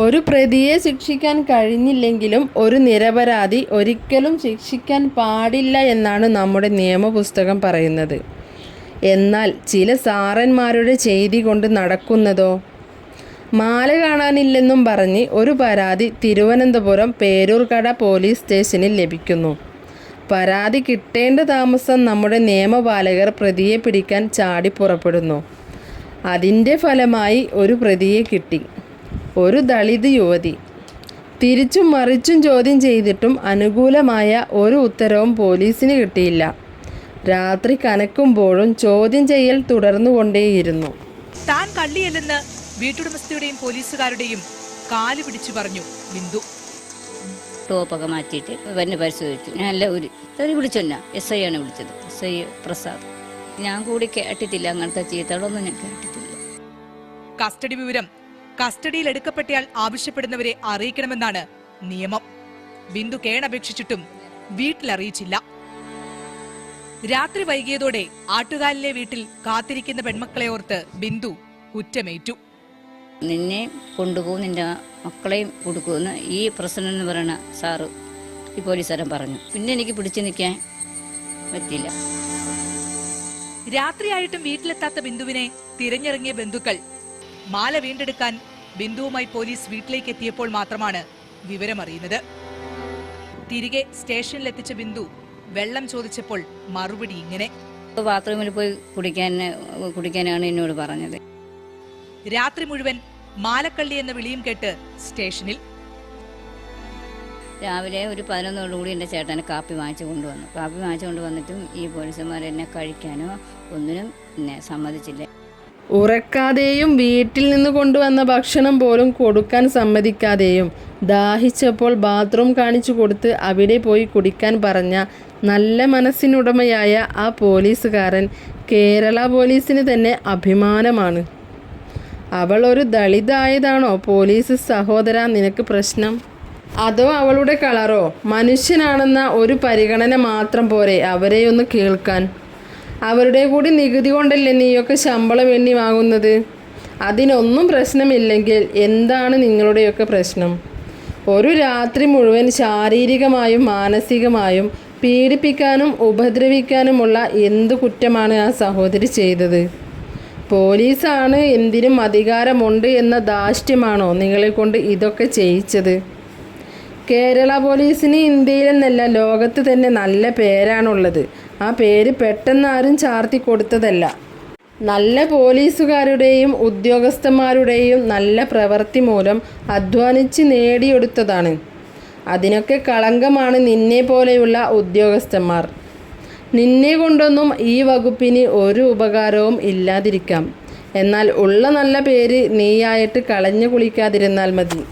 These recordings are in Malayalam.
ഒരു പ്രതിയെ ശിക്ഷിക്കാൻ കഴിഞ്ഞില്ലെങ്കിലും ഒരു നിരപരാധി ഒരിക്കലും ശിക്ഷിക്കാൻ പാടില്ല എന്നാണ് നമ്മുടെ നിയമപുസ്തകം പറയുന്നത്. എന്നാൽ ചില സാറന്മാരുടെ ചെയ്തി കൊണ്ട് നടക്കുന്നതോ? മാല കാണാനില്ലെന്നും പറഞ്ഞ് ഒരു പരാതി തിരുവനന്തപുരം പേരൂർക്കട പോലീസ് സ്റ്റേഷനിൽ ലഭിക്കുന്നു. പരാതി കിട്ടേണ്ട താമസം നമ്മുടെ നിയമപാലകർ പ്രതിയെ പിടിക്കാൻ ചാടി പുറപ്പെടുന്നു. അതിൻ്റെ ഫലമായി ഒരു പ്രതിയെ കിട്ടി. ഒരു ദളിത് യുവതി. തിരിച്ചും മറിച്ചും ചോദ്യം ചെയ്തിട്ടും അനുകൂലമായ ഒരു ഉത്തരവും പോലീസിന് കിട്ടിയില്ല. രാത്രി കനക്കുമ്പോഴും ചോദ്യം ചെയ്യൽ തുടർന്നുകൊണ്ടേയിരുന്നു. താൻ കള്ളിയല്ലെന്ന് വീട്ടുടമസ്ഥയുടെയും പോലീസുകാരുടെയും കാല് പിടിച്ചു പറഞ്ഞു ബിന്ദു. ടോപ്പൊക്കെ മാറ്റിയിട്ട് എന്നെ പരിശോധിച്ചു. ഞാനല്ല തെറി വിളിച്ചല്ല, SI ആണ് വിളിച്ചത്, SI പ്രസാദ്. ഞാൻ കൂടി കേട്ടിട്ടില്ല, അങ്ങനത്തെ ചീത്തകളൊന്നും ഞാൻ കേട്ടിട്ടില്ല. കസ്റ്റഡി വിവരം കസ്റ്റഡിയിൽ എടുക്കപ്പെട്ടയാൾ ആവശ്യപ്പെടുന്നവരെ അറിയിക്കണമെന്നാണ് നിയമം. ബിന്ദു കേണപേക്ഷിച്ചിട്ടും വീട്ടിലറിയിച്ചില്ല. രാത്രി വൈകിയതോടെ ആട്ടുകാലിലെ വീട്ടിൽ കാത്തിരിക്കുന്ന പെൺമക്കളെ ഓർത്ത് ബിന്ദു കുറ്റമേറ്റു. നിന്നെ കൊണ്ടുപോകും, നിന്റെ മക്കളെയും കൊടുക്കുമെന്ന് ഈ പ്രസിഡന്റ് എന്ന് പറയുന്ന സാറ് ഈ പോലീസുകാരൻ പറഞ്ഞു. പിന്നെ എനിക്ക് പിടിച്ചു നിൽക്കാൻ പറ്റില്ല. രാത്രിയായിട്ടും വീട്ടിലെത്താത്ത ബിന്ദുവിനെ തിരഞ്ഞിറങ്ങിയ ബന്ധുക്കൾ മാല വീണ്ടെടുക്കാൻ ബിന്ദുവുമായി പോലീസ് വീട്ടിലേക്ക് എത്തിയപ്പോൾ മാത്രമാണ് വിവരമറിയുന്നത്. തിരികെ സ്റ്റേഷനിലെത്തിച്ച ബിന്ദു വെള്ളം ചോദിച്ചപ്പോൾ മറുപടി ഇങ്ങനെ: ബാത്റൂമിൽ പോയി കുടിക്കാനാണ് എന്നോട് പറഞ്ഞത്. രാത്രി മുഴുവൻ മാലക്കള്ളി എന്ന വിളിയും കേട്ട് സ്റ്റേഷനിൽ. രാവിലെ ഒരു 11 എൻ്റെ ചേട്ടന് കാപ്പി വാങ്ങിച്ചു കൊണ്ടുവന്നു. കാപ്പി വാങ്ങിച്ചു കൊണ്ടുവന്നിട്ടും ഈ പോലീസുമാർ എന്നെ കഴിക്കാനോ ഒന്നിനും എന്നെ സമ്മതിച്ചില്ല. ഉറക്കാതെയും വീട്ടിൽ നിന്ന് കൊണ്ടുവന്ന ഭക്ഷണം പോലും കൊടുക്കാൻ സമ്മതിക്കാതെയും ദാഹിച്ചപ്പോൾ ബാത്റൂം കാണിച്ചു കൊടുത്ത് അവിടെ പോയി കുടിക്കാൻ പറഞ്ഞ നല്ല മനസ്സിനുടമയായ ആ പോലീസുകാരൻ കേരള പോലീസിന് തന്നെ അഭിമാനമാണ്. അവൾ ഒരു ദളിതായതാണോ പോലീസ് സഹോദര നിനക്ക് പ്രശ്നം? അതോ അവളുടെ കളറോ? മനുഷ്യനാണെന്ന ഒരു പരിഗണന മാത്രം പോരെ അവരെയൊന്ന് കേൾക്കാൻ? അവരുടെ കൂടി നികുതി കൊണ്ടല്ലേ നീയൊക്കെ ശമ്പളം എണ്ണി വാങ്ങുന്നത്? അതിനൊന്നും പ്രശ്നമില്ലെങ്കിൽ എന്താണ് നിങ്ങളുടെയൊക്കെ പ്രശ്നം? ഒരു രാത്രി മുഴുവൻ ശാരീരികമായും മാനസികമായും പീഡിപ്പിക്കാനും ഉപദ്രവിക്കാനുമുള്ള എന്ത് കുറ്റമാണ് ആ സഹോദരി ചെയ്തത്? പോലീസാണ്, എന്തിനും അധികാരമുണ്ട് എന്ന ധാർഷ്ട്യമാണോ നിങ്ങളെ കൊണ്ട് ഇതൊക്കെ ചെയ്യിച്ചത്? കേരള പോലീസിന് ഇന്ത്യയിലെന്നല്ല ലോകത്ത് തന്നെ നല്ല പേരാണുള്ളത്. ആ പേര് പെട്ടെന്ന് ആരും ചാർത്തി കൊടുത്തതല്ല. നല്ല പോലീസുകാരുടെയും ഉദ്യോഗസ്ഥന്മാരുടെയും നല്ല പ്രവൃത്തി മൂലം അധ്വാനിച്ച് നേടിയെടുത്തതാണ്. അതിനൊക്കെ കളങ്കമാണ് നിന്നെ പോലെയുള്ള ഉദ്യോഗസ്ഥന്മാർ. നിന്നെ കൊണ്ടൊന്നും ഈ വകുപ്പിന് ഒരു ഉപകാരവും ഇല്ലാതിരിക്കാം. എന്നാൽ ഉള്ള നല്ല പേര് നീയായിട്ട് കളഞ്ഞു കുളിക്കാതിരുന്നാൽ മതി.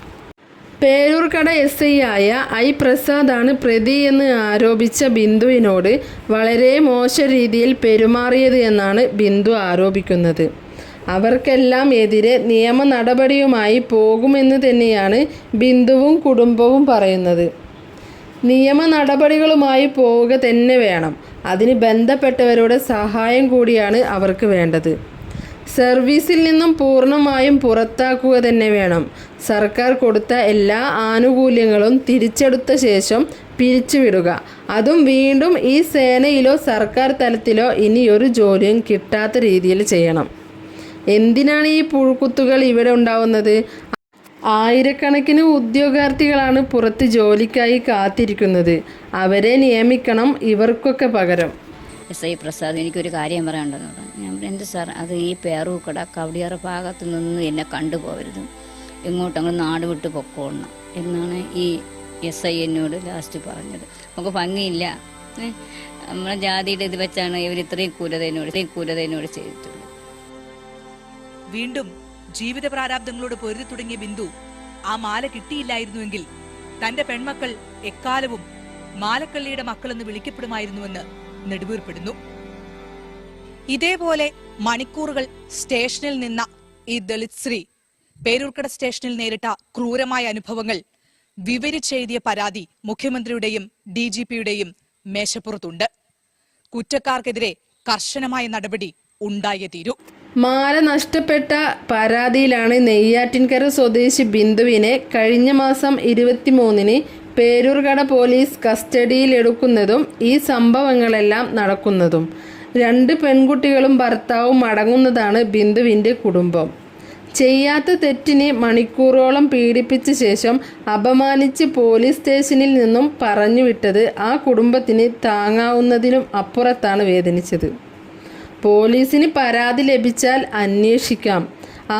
പേരൂർക്കട SI ആയ I പ്രസാദാണ് പ്രതി എന്ന് ആരോപിച്ച ബിന്ദുവിനോട് വളരെ മോശ രീതിയിൽ പെരുമാറിയത് എന്നാണ് ബിന്ദു ആരോപിക്കുന്നത്. അവർക്കെല്ലാം എതിരെ നിയമ നടപടിയുമായി പോകുമെന്ന് തന്നെയാണ് ബിന്ദുവും കുടുംബവും പറയുന്നത്. നിയമ നടപടികളുമായി പോവുക തന്നെ വേണം. അതിന് ബന്ധപ്പെട്ടവരുടെ സഹായം കൂടിയാണ് അവർക്ക് വേണ്ടത്. സർവീസിൽ നിന്നും പൂർണ്ണമായും പുറത്താക്കുക തന്നെ വേണം. സർക്കാർ കൊടുത്ത എല്ലാ ആനുകൂല്യങ്ങളും തിരിച്ചെടുത്ത ശേഷം പിരിച്ചുവിടുക. അതും വീണ്ടും ഈ സേനയിലോ സർക്കാർ തലത്തിലോ ഇനിയൊരു ജോലിയും കിട്ടാത്ത രീതിയിൽ ചെയ്യണം. എന്തിനാണ് ഈ പുഴുക്കുത്തുകൾ ഇവിടെ ഉണ്ടാവുന്നത്? ആയിരക്കണക്കിന് ഉദ്യോഗാർത്ഥികളാണ് പുറത്ത് ജോലിക്കായി കാത്തിരിക്കുന്നത്. അവരെ നിയമിക്കണം ഇവർക്കൊക്കെ പകരം. SI പ്രസാദ്, എനിക്കൊരു കാര്യം പറയാനുണ്ടെന്ന് പറഞ്ഞു. ഞാൻ പറഞ്ഞു, എന്ത് സാർ? അത് ഈ പേരൂർക്കട കവടിയാറ ഭാഗത്തു നിന്ന് എന്നെ കണ്ടുപോകരുത്, എങ്ങോട്ടങ്ങൾ നാട് വിട്ട് പൊക്കോളണം എന്നാണ് ഈ SI എന്നോട് ലാസ്റ്റ് പറഞ്ഞത്. നമുക്ക് ഭംഗിയില്ല, നമ്മളെ ജാതിയുടെ ഇത് വെച്ചാണ് ഇവർ ഇത്രയും ക്രൂരതയോട് ചെയ്തിട്ടുള്ളത്. വീണ്ടും ജീവിത പ്രാരാബ്ദങ്ങളോട് പൊരുതി തുടങ്ങിയ ബിന്ദു ആ മാല കിട്ടിയില്ലായിരുന്നുവെങ്കിൽ തന്റെ പെൺമക്കൾ എക്കാലവും മാലക്കള്ളിയുടെ മക്കളെന്ന് വിളിക്കപ്പെടുമായിരുന്നുവെന്ന് നെടുവീർപ്പെടുന്നു. ഇതേപോലെ മണിക്കൂറുകൾ സ്റ്റേഷനിൽ നിന്ന ഈ ദളിത് സ്ത്രീ പേരൂർക്കട സ്റ്റേഷനിൽ നേരിട്ട ക്രൂരമായ അനുഭവങ്ങൾ വിവരിച്ചെഴുതിയ പരാതി മുഖ്യമന്ത്രിയുടെയും DGPയുടെയും മേശപ്പുറത്തുണ്ട്. കുറ്റക്കാർക്കെതിരെ കർശനമായ നടപടി ഉണ്ടായേ തീരൂ. മാല നഷ്ടപ്പെട്ട പരാതിയിലാണ് നെയ്യാറ്റിൻകര സ്വദേശി ബിന്ദുവിനെ കഴിഞ്ഞ മാസം 23-ന് പേരൂർക്കട പോലീസ് കസ്റ്റഡിയിലെടുക്കുന്നതും ഈ സംഭവങ്ങളെല്ലാം നടക്കുന്നതും. 2 പെൺകുട്ടികളും ഭർത്താവും അടങ്ങുന്നതാണ് ബിന്ദുവിൻ്റെ കുടുംബം. ചെയ്യാത്ത തെറ്റിന് മണിക്കൂറോളം പീഡിപ്പിച്ച ശേഷം അപമാനിച്ച് പോലീസ് സ്റ്റേഷനിൽ നിന്നും പറഞ്ഞുവിട്ടത് ആ കുടുംബത്തിന് താങ്ങാവുന്നതിനും അപ്പുറത്താണ് വേദനിച്ചത്. പോലീസിന് പരാതി ലഭിച്ചാൽ അന്വേഷിക്കാം,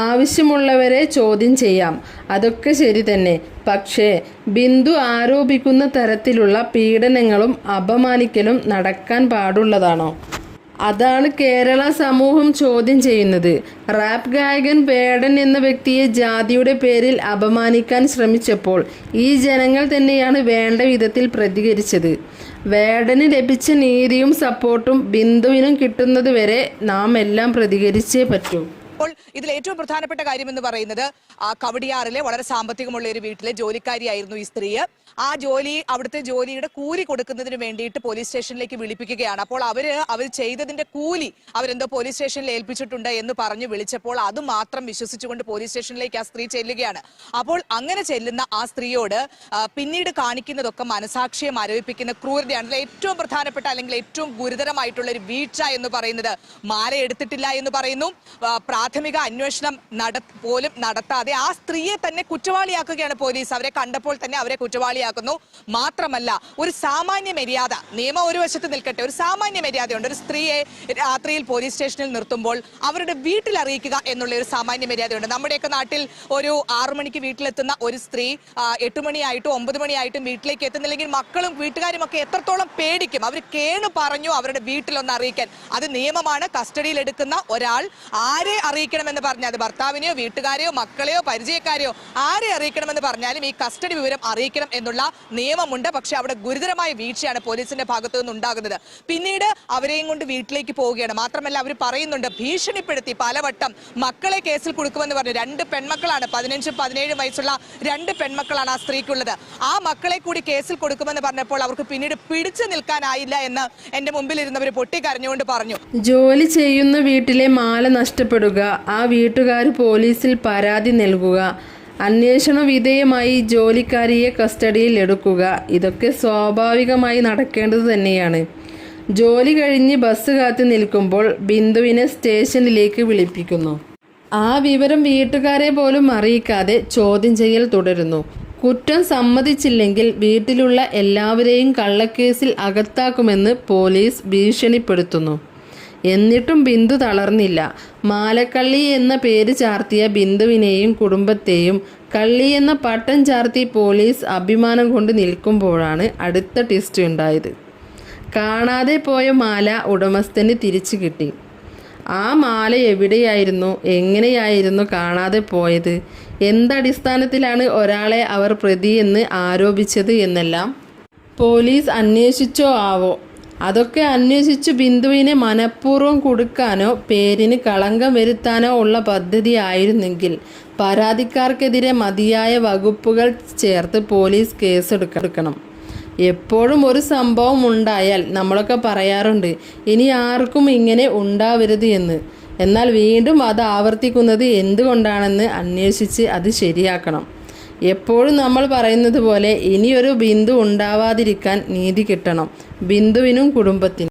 ആവശ്യമുള്ളവരെ ചോദ്യം ചെയ്യാം, അതൊക്കെ ശരി തന്നെ. പക്ഷേ ബിന്ദു ആരോപിക്കുന്ന തരത്തിലുള്ള പീഡനങ്ങളും അപമാനിക്കലും നടക്കാൻ പാടുള്ളതാണോ? അതാണ് കേരള സമൂഹം ചോദ്യം ചെയ്യുന്നത്. റാപ്പ് ഗായകൻ വേടൻ എന്ന വ്യക്തിയെ ജാതിയുടെ പേരിൽ അപമാനിക്കാൻ ശ്രമിച്ചപ്പോൾ ഈ ജനങ്ങൾ തന്നെയാണ് വേണ്ട വിധത്തിൽ പ്രതികരിച്ചത്. വേടന് ലഭിച്ച നീതിയും സപ്പോർട്ടും ബിന്ദുവിനും കിട്ടുന്നതുവരെ നാം എല്ലാം പ്രതികരിച്ചേ പറ്റൂ. അപ്പോൾ ഇതിൽ ഏറ്റവും പ്രധാനപ്പെട്ട കാര്യം എന്ന് പറയുന്നത് കവടിയാറിലെ വളരെ സാമ്പത്തികമുള്ള ഒരു വീട്ടിലെ ജോലിക്കാരിയായിരുന്നു ഈ സ്ത്രീ. ആ അവിടുത്തെ ജോലിയുടെ കൂലി കൊടുക്കുന്നതിന് വേണ്ടിയിട്ട് പോലീസ് സ്റ്റേഷനിലേക്ക് വിളിപ്പിക്കുകയാണ്. അപ്പോൾ അവർ ചെയ്തതിന്റെ കൂലി അവരെന്തോ പോലീസ് സ്റ്റേഷനിൽ ഏൽപ്പിച്ചിട്ടുണ്ട് എന്ന് പറഞ്ഞു വിളിച്ചപ്പോൾ അത് മാത്രം വിശ്വസിച്ചുകൊണ്ട് പോലീസ് സ്റ്റേഷനിലേക്ക് ആ സ്ത്രീ ചെല്ലുകയാണ്. അപ്പോൾ അങ്ങനെ ചെല്ലുന്ന ആ സ്ത്രീയോട് പിന്നീട് കാണിക്കുന്നതൊക്കെ മനസാക്ഷിയെ മരവിപ്പിക്കുന്ന ക്രൂരതയാണ്. ഏറ്റവും പ്രധാനപ്പെട്ട അല്ലെങ്കിൽ ഏറ്റവും ഗുരുതരമായിട്ടുള്ള ഒരു വീഴ്ച എന്ന് പറയുന്നത് മാല എടുത്തിട്ടില്ല എന്ന് പറയുന്നു. പ്രാഥമിക അന്വേഷണം പോലും നടത്താതെ ആ സ്ത്രീയെ തന്നെ കുറ്റവാളിയാക്കുകയാണ് പോലീസ്. അവരെ കണ്ടപ്പോൾ തന്നെ അവരെ കുറ്റവാളിയാക്കുന്നു. മാത്രമല്ല ഒരു സാമാന്യ മര്യാദ, നിയമം ഒരു വശത്ത് നിൽക്കട്ടെ, ഒരു സാമാന്യ മര്യാദയുണ്ട്. ഒരു സ്ത്രീയെ രാത്രിയിൽ പോലീസ് സ്റ്റേഷനിൽ നിർത്തുമ്പോൾ അവരുടെ വീട്ടിൽ അറിയിക്കുക എന്നുള്ള ഒരു സാമാന്യ മര്യാദയുണ്ട്. നമ്മുടെയൊക്കെ നാട്ടിൽ ഒരു 6 മണിക്ക് വീട്ടിലെത്തുന്ന ഒരു സ്ത്രീ 8 മണിയായിട്ടും 9 മണിയായിട്ടും വീട്ടിലേക്ക് എത്തുന്നില്ലെങ്കിൽ മക്കളും വീട്ടുകാരും ഒക്കെ എത്രത്തോളം പേടിക്കും. അവർ കേണു പറഞ്ഞു അവരുടെ വീട്ടിലൊന്ന് അറിയിക്കാൻ. അത് നിയമമാണ്. കസ്റ്റഡിയിൽ എടുക്കുന്ന ഒരാൾ ആരെ അറിയിക്കണമെന്ന് പറഞ്ഞാൽ, അത് ഭർത്താവിനെയോ വീട്ടുകാരെയോ മക്കളെയോ പരിചയക്കാരെയോ ആരെ അറിയിക്കണമെന്ന് പറഞ്ഞാലും ഈ കസ്റ്റഡി വിവരം അറിയിക്കണം എന്നുള്ള നിയമമുണ്ട്. പക്ഷെ അവിടെ ഗുരുതരമായ വീഴ്ചയാണ് പോലീസിന്റെ ഭാഗത്തു നിന്ന് ഉണ്ടാകുന്നത്. പിന്നീട് അവരെയും കൊണ്ട് വീട്ടിലേക്ക് പോവുകയാണ്. മാത്രമല്ല അവർ പറയുന്നുണ്ട്, ഭീഷണിപ്പെടുത്തി പലവട്ടം മക്കളെ കേസിൽ കൊടുക്കുമെന്ന് പറഞ്ഞു. 2 പെൺമക്കളാണ്, 15 17 വയസ്സുള്ള 2 പെൺമക്കളാണ് ആ സ്ത്രീക്കുള്ളത്. ആ മക്കളെ കൂടി കേസിൽ കൊടുക്കുമെന്ന് പറഞ്ഞപ്പോൾ അവർക്ക് പിന്നീട് പിടിച്ചു നിൽക്കാനായില്ല എന്ന് എന്റെ മുമ്പിൽ ഇരുന്നവർ പൊട്ടിക്കരഞ്ഞുകൊണ്ട് പറഞ്ഞു. ജോലി ചെയ്യുന്ന വീട്ടിലെ മാല നഷ്ടപ്പെടുക, ആ വീട്ടുകാർ പോലീസിൽ പരാതി നൽകുക, അന്വേഷണ വിധേയമായി ജോലിക്കാരിയെ കസ്റ്റഡിയിൽ എടുക്കുക, ഇതൊക്കെ സ്വാഭാവികമായി നടക്കേണ്ടത് തന്നെയാണ്. ജോലി കഴിഞ്ഞ് ബസ് കാത്ത് നിൽക്കുമ്പോൾ ബിന്ദുവിനെ സ്റ്റേഷനിലേക്ക് വിളിപ്പിക്കുന്നു. ആ വിവരം വീട്ടുകാരെ പോലും അറിയിക്കാതെ ചോദ്യം ചെയ്യൽ തുടരുന്നു. കുറ്റം സമ്മതിച്ചില്ലെങ്കിൽ വീട്ടിലുള്ള എല്ലാവരെയും കള്ളക്കേസിൽ അകത്താക്കുമെന്ന് പോലീസ് ഭീഷണിപ്പെടുത്തുന്നു. എന്നിട്ടും ബിന്ദു തളർന്നില്ല. മാലക്കള്ളി എന്ന പേര് ചാർത്തിയ ബിന്ദുവിനെയും കുടുംബത്തെയും കള്ളി എന്ന പട്ടം ചാർത്തി പോലീസ് അഭിമാനം കൊണ്ട് നിൽക്കുമ്പോഴാണ് അടുത്ത ട്വിസ്റ്റ് ഉണ്ടായത്. കാണാതെ പോയ മാല ഉടമസ്ഥന് തിരിച്ചു കിട്ടി. ആ മാല എവിടെയായിരുന്നു, എങ്ങനെയായിരുന്നു കാണാതെ പോയത്, എന്തടിസ്ഥാനത്തിലാണ് ഒരാളെ അവർ പ്രതിയെന്ന് ആരോപിച്ചത് എന്നെല്ലാം പോലീസ് അന്വേഷിച്ചോ ആവോ? അതൊക്കെ അന്വേഷിച്ചു ബിന്ദുവിനെ മനഃപൂർവ്വം കൊടുക്കാനോ പേരിന് കളങ്കം വരുത്താനോ ഉള്ള പദ്ധതി ആയിരുന്നെങ്കിൽ പരാതിക്കാർക്കെതിരെ മതിയായ വകുപ്പുകൾ ചേർത്ത് പോലീസ് കേസെടുക്കണം. എപ്പോഴും ഒരു സംഭവം ഉണ്ടായാൽ നമ്മളൊക്കെ പറയാറുണ്ട്, ഇനി ആർക്കും ഇങ്ങനെ ഉണ്ടാവരുത് എന്ന്. എന്നാൽ വീണ്ടും അത് ആവർത്തിക്കുന്നത് എന്തുകൊണ്ടാണെന്ന് അന്വേഷിച്ച് അത് ശരിയാക്കണം. എപ്പോഴും നമ്മൾ പറയുന്നത് പോലെ ഇനിയൊരു ബിന്ദു ഉണ്ടാവാതിരിക്കാൻ നീതി കിട്ടണം, ബിന്ദുവിനും കുടുംബത്തിനും.